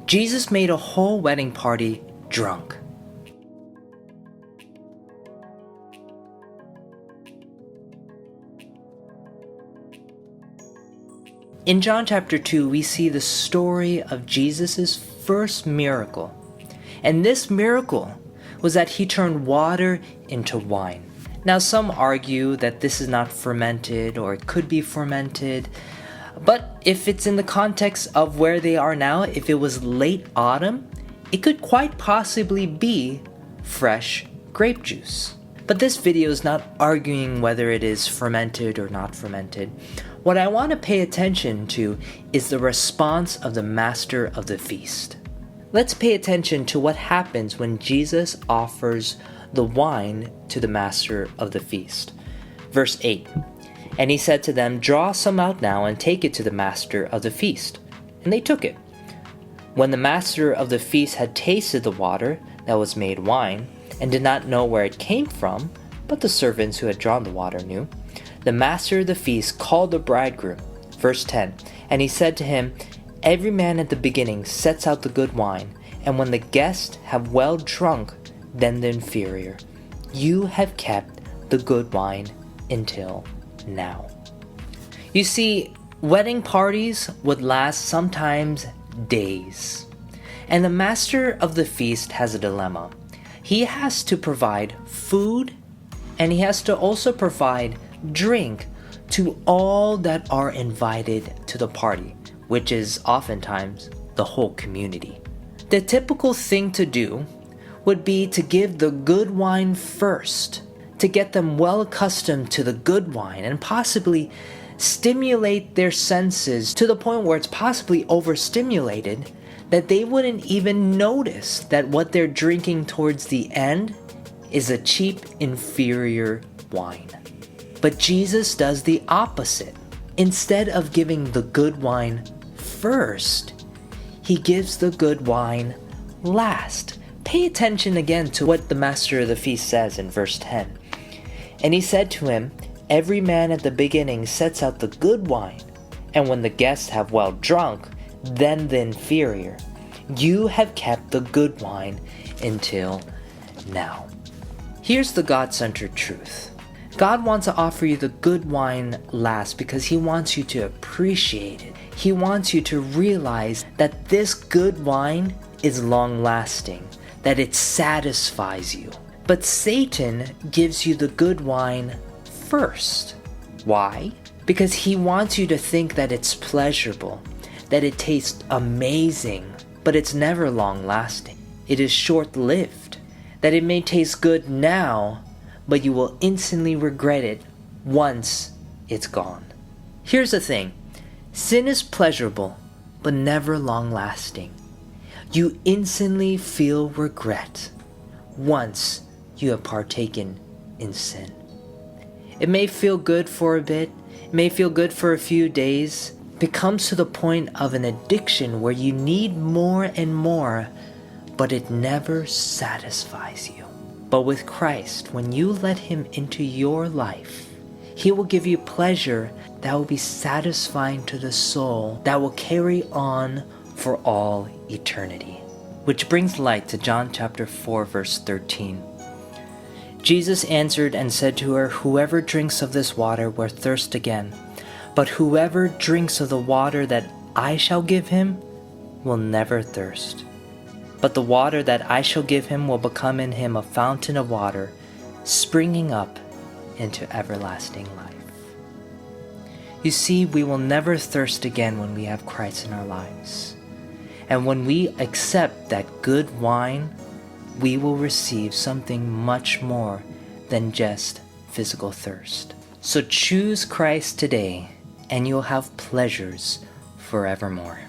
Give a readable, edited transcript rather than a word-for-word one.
Jesus made a whole wedding party drunk. In John chapter 2, we see the story of Jesus' first miracle. And this miracle was that he turned water into wine. Now, some argue that this is not fermented or it could be fermented. But if it's in the context of where they are now, if it was late autumn, it could quite possibly be fresh grape juice. But this video is not arguing whether it is fermented or not fermented. What I want to pay attention to is the response of the master of the feast. Let's pay attention to what happens when Jesus offers the wine to the master of the feast. Verse 8, "And he said to them, 'Draw some out now and take it to the master of the feast.' And they took it. When the master of the feast had tasted the water that was made wine, and did not know where it came from, but the servants who had drawn the water knew, the master of the feast called the bridegroom." Verse 10, "And he said to him, 'Every man at the beginning sets out the good wine, and when the guests have well drunk, then the inferior. You have kept the good wine until now.'" You see, wedding parties would last sometimes days. And the master of the feast has a dilemma. He has to provide food, and he has to also provide drink to all that are invited to the party, which is oftentimes the whole community. The typical thing to do would be to give the good wine first, to get them well accustomed to the good wine and possibly stimulate their senses to the point where it's possibly overstimulated, that they wouldn't even notice that what they're drinking towards the end is a cheap, inferior wine. But Jesus does the opposite. Instead of giving the good wine first, he gives the good wine last. Pay attention again to what the master of the feast says in verse 10. "And he said to him, 'Every man at the beginning sets out the good wine, and when the guests have well drunk, then the inferior. You have kept the good wine until now.'" Here's the God-centered truth. God wants to offer you the good wine last because he wants you to appreciate it. He wants you to realize that this good wine is long-lasting, that it satisfies you. But Satan gives you the good wine first. Why? Because he wants you to think that it's pleasurable, that it tastes amazing, but it's never long-lasting. It is short-lived, that it may taste good now, but you will instantly regret it once it's gone. Here's the thing. Sin is pleasurable, but never long-lasting. You instantly feel regret once you have partaken in sin. It may feel good for a bit, it may feel good for a few days. It comes to the point of an addiction where you need more and more, but it never satisfies you. But with Christ, when you let him into your life, he will give you pleasure that will be satisfying to the soul, that will carry on for all eternity. Which brings light to John chapter 4, verse 13. Jesus answered and said to her, "Whoever drinks of this water will thirst again. But whoever drinks of the water that I shall give him will never thirst. But the water that I shall give him will become in him a fountain of water, springing up into everlasting life." You see, we will never thirst again when we have Christ in our lives. And when we accept that good wine, we will receive something much more than just physical thirst. So choose Christ today, and you'll have pleasures forevermore.